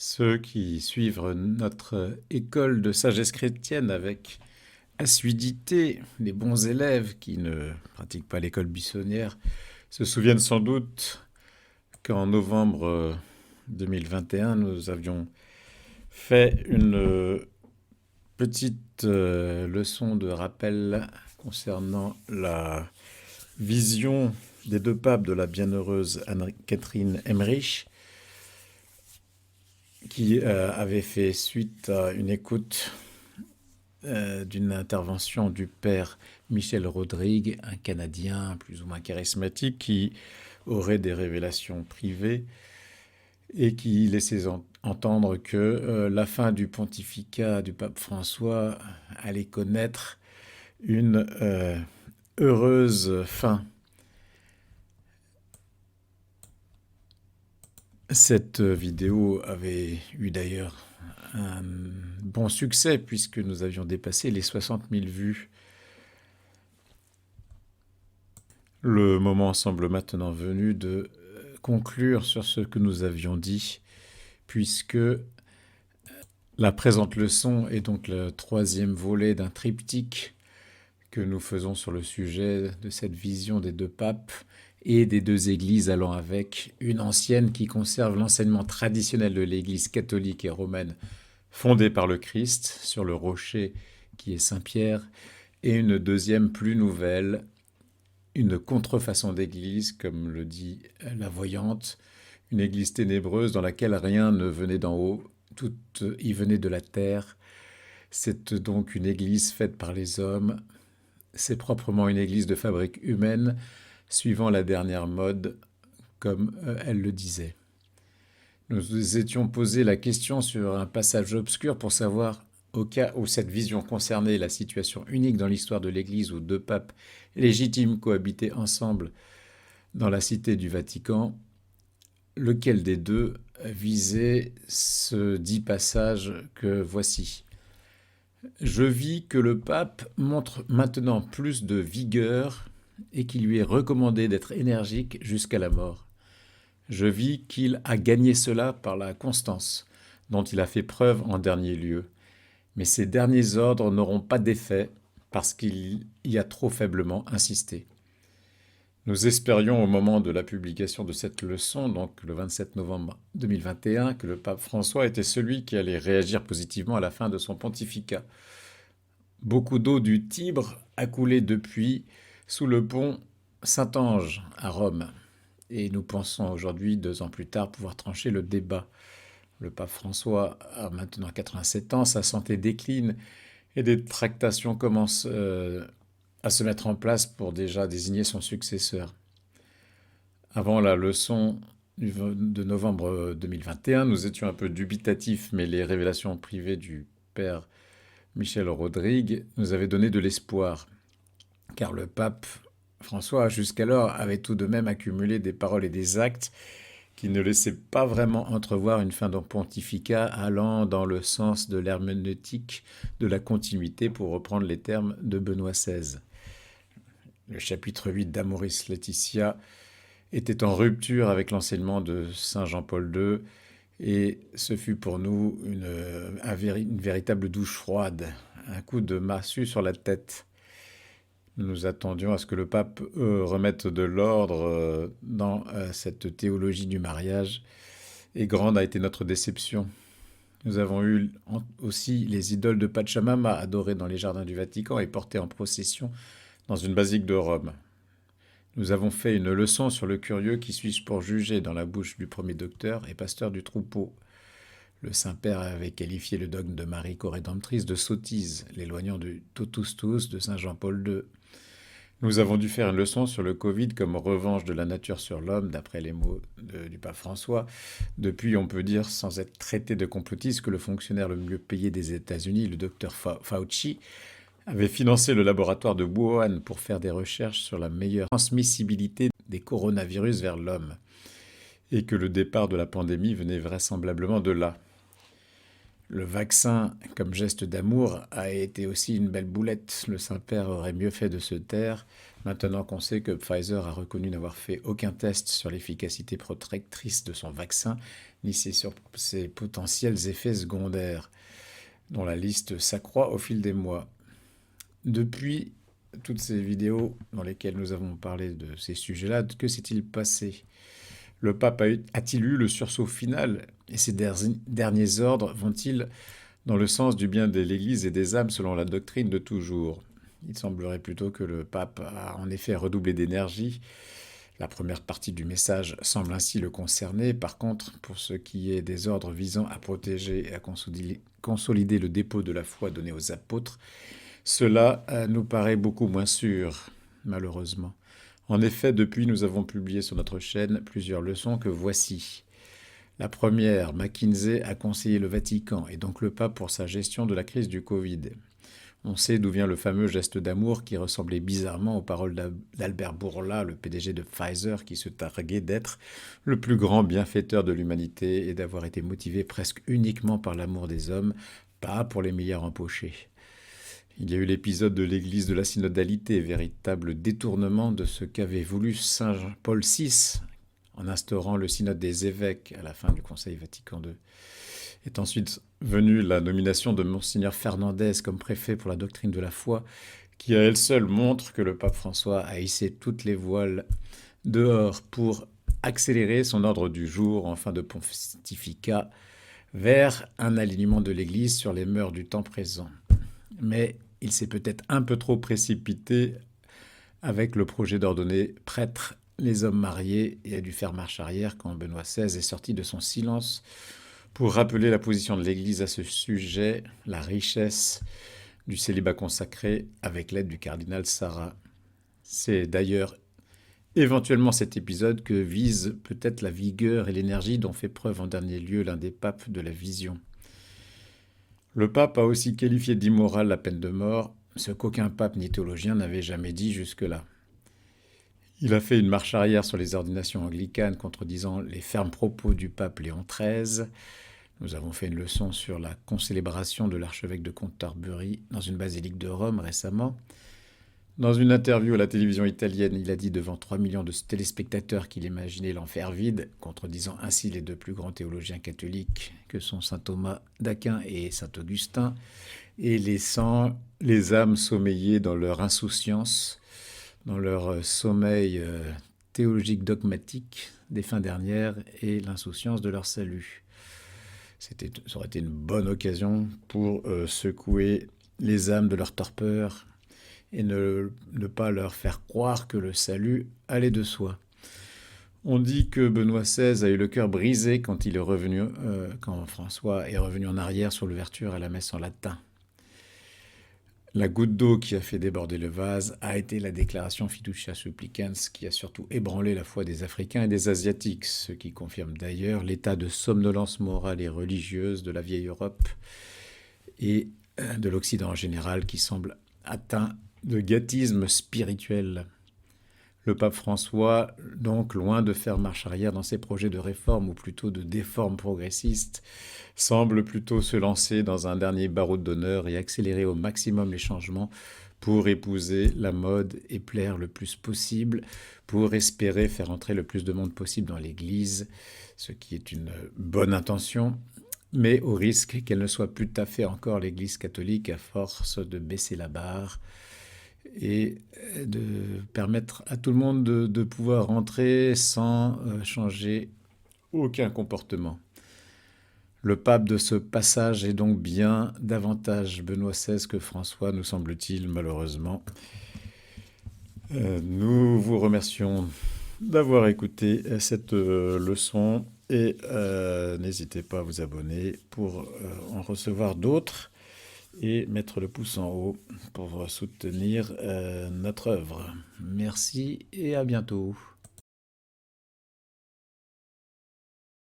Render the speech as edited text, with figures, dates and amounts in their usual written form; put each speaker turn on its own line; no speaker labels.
Ceux qui suivent notre école de sagesse chrétienne avec assiduité, les bons élèves qui ne pratiquent pas l'école buissonnière, se souviennent sans doute qu'en novembre 2021, nous avions fait une petite leçon de rappel concernant la vision des deux papes de la bienheureuse Anne-Catherine Emmerich, qui avait fait suite à une écoute d'une intervention du père Michel Rodrigue, un Canadien plus ou moins charismatique qui aurait des révélations privées et qui laissait entendre que la fin du pontificat du pape François allait connaître une heureuse fin. Cette vidéo avait eu d'ailleurs un bon succès puisque nous avions dépassé les 60 000 vues. Le moment semble maintenant venu de conclure sur ce que nous avions dit, puisque la présente leçon est donc le troisième volet d'un triptyque que nous faisons sur le sujet de cette vision des deux papes et des deux églises allant avec, une ancienne qui conserve l'enseignement traditionnel de l'église catholique et romaine fondée par le Christ sur le rocher qui est Saint-Pierre, et une deuxième plus nouvelle, une contrefaçon d'église, comme le dit la voyante, une église ténébreuse dans laquelle rien ne venait d'en haut, tout y venait de la terre. C'est donc une église faite par les hommes, c'est proprement une église de fabrique humaine, suivant la dernière mode, comme elle le disait. Nous étions posé la question sur un passage obscur pour savoir, au cas où cette vision concernait la situation unique dans l'histoire de l'Église où deux papes légitimes cohabitaient ensemble dans la cité du Vatican, lequel des deux visait ce dit passage que voici. Je vis que le pape montre maintenant plus de vigueur et qu'il lui est recommandé d'être énergique jusqu'à la mort. Je vis qu'il a gagné cela par la constance dont il a fait preuve en dernier lieu. Mais ces derniers ordres n'auront pas d'effet parce qu'il y a trop faiblement insisté. Nous espérions au moment de la publication de cette leçon, donc le 27 novembre 2021, que le pape François était celui qui allait réagir positivement à la fin de son pontificat. Beaucoup d'eau du Tibre a coulé depuis sous le pont Saint-Ange à Rome. Et nous pensons aujourd'hui, 2 ans plus tard, pouvoir trancher le débat. Le pape François a maintenant 87 ans, sa santé décline et des tractations commencent à se mettre en place pour déjà désigner son successeur. Avant la leçon de novembre 2021, nous étions un peu dubitatifs, mais les révélations privées du père Michel Rodrigue nous avaient donné de l'espoir, car le pape François, jusqu'alors, avait tout de même accumulé des paroles et des actes qui ne laissaient pas vraiment entrevoir une fin de pontificat allant dans le sens de l'herméneutique de la continuité, pour reprendre les termes de Benoît XVI. Le chapitre 8 d'Amoris Laetitia était en rupture avec l'enseignement de Saint Jean-Paul II, et ce fut pour nous une véritable douche froide, un coup de massue sur la tête. Nous nous attendions à ce que le pape remette de l'ordre dans cette théologie du mariage, et grande a été notre déception. Nous avons eu aussi les idoles de Pachamama adorées dans les jardins du Vatican et portées en procession dans une basilique de Rome. Nous avons fait une leçon sur le curieux qui suis-je pour juger dans la bouche du premier docteur et pasteur du troupeau. Le Saint-Père avait qualifié le dogme de Marie corédemptrice de sottise, l'éloignant du totus tuus de Saint Jean-Paul II. Nous avons dû faire une leçon sur le Covid comme revanche de la nature sur l'homme, d'après les mots du pape François. Depuis, on peut dire, sans être traité de complotiste, que le fonctionnaire le mieux payé des États-Unis, le docteur Fauci, avait financé le laboratoire de Wuhan pour faire des recherches sur la meilleure transmissibilité des coronavirus vers l'homme, et que le départ de la pandémie venait vraisemblablement de là. Le vaccin, comme geste d'amour, a été aussi une belle boulette. Le Saint-Père aurait mieux fait de se taire, maintenant qu'on sait que Pfizer a reconnu n'avoir fait aucun test sur l'efficacité protectrice de son vaccin, ni sur ses potentiels effets secondaires, dont la liste s'accroît au fil des mois. Depuis toutes ces vidéos dans lesquelles nous avons parlé de ces sujets-là, que s'est-il passé? Le pape a-t-il eu le sursaut final? Et ces derniers ordres vont-ils dans le sens du bien de l'Église et des âmes selon la doctrine de toujours? Il semblerait plutôt que le pape a en effet redoublé d'énergie. La première partie du message semble ainsi le concerner. Par contre, pour ce qui est des ordres visant à protéger et à consolider le dépôt de la foi donné aux apôtres, cela nous paraît beaucoup moins sûr, malheureusement. En effet, depuis, nous avons publié sur notre chaîne plusieurs leçons que voici. La première, McKinsey a conseillé le Vatican et donc le pape pour sa gestion de la crise du Covid. On sait d'où vient le fameux geste d'amour qui ressemblait bizarrement aux paroles d'Albert Bourla, le PDG de Pfizer, qui se targuait d'être le plus grand bienfaiteur de l'humanité et d'avoir été motivé presque uniquement par l'amour des hommes, pas pour les milliards empochés. Il y a eu l'épisode de l'Église de la synodalité, véritable détournement de ce qu'avait voulu Saint Paul VI en instaurant le synode des évêques à la fin du Conseil Vatican II. Est ensuite venue la nomination de Monseigneur Fernandez comme préfet pour la doctrine de la foi, qui à elle seule montre que le pape François a hissé toutes les voiles dehors pour accélérer son ordre du jour en fin de pontificat vers un alignement de l'Église sur les mœurs du temps présent. Mais il s'est peut-être un peu trop précipité avec le projet d'ordonner prêtres les hommes mariés et a dû faire marche arrière quand Benoît XVI est sorti de son silence pour rappeler la position de l'Église à ce sujet, la richesse du célibat consacré avec l'aide du cardinal Sarah. C'est d'ailleurs éventuellement cet épisode que vise peut-être la vigueur et l'énergie dont fait preuve en dernier lieu l'un des papes de la vision. Le pape a aussi qualifié d'immoral la peine de mort, ce qu'aucun pape ni théologien n'avait jamais dit jusque-là. Il a fait une marche arrière sur les ordinations anglicanes, contredisant les fermes propos du pape Léon XIII. Nous avons fait une leçon sur la concélébration de l'archevêque de Canterbury dans une basilique de Rome récemment. Dans une interview à la télévision italienne, il a dit devant 3 millions de téléspectateurs qu'il imaginait l'enfer vide, contredisant ainsi les deux plus grands théologiens catholiques que sont saint Thomas d'Aquin et saint Augustin, et laissant les âmes sommeiller dans leur insouciance, dans leur sommeil théologique dogmatique des fins dernières et l'insouciance de leur salut. Ça aurait été une bonne occasion pour secouer les âmes de leur torpeur et ne pas leur faire croire que le salut allait de soi. On dit que Benoît XVI a eu le cœur brisé quand quand François est revenu en arrière sur l'ouverture à la messe en latin. La goutte d'eau qui a fait déborder le vase a été la déclaration Fiducia Supplicans qui a surtout ébranlé la foi des Africains et des Asiatiques, ce qui confirme d'ailleurs l'état de somnolence morale et religieuse de la vieille Europe et de l'Occident en général qui semble atteint de gâtisme spirituel. Le pape François, donc loin de faire marche arrière dans ses projets de réforme ou plutôt de déforme progressiste, semble plutôt se lancer dans un dernier barreau d'honneur et accélérer au maximum les changements pour épouser la mode et plaire le plus possible, pour espérer faire entrer le plus de monde possible dans l'Église, ce qui est une bonne intention, mais au risque qu'elle ne soit plus tout à fait encore l'Église catholique à force de baisser la barre et de permettre à tout le monde de pouvoir rentrer sans changer aucun comportement. Le pape de ce passage est donc bien davantage Benoît XVI que François, nous semble-t-il, malheureusement. Nous vous remercions d'avoir écouté cette leçon et n'hésitez pas à vous abonner pour en recevoir d'autres et mettre le pouce en haut pour soutenir notre œuvre. Merci et à bientôt.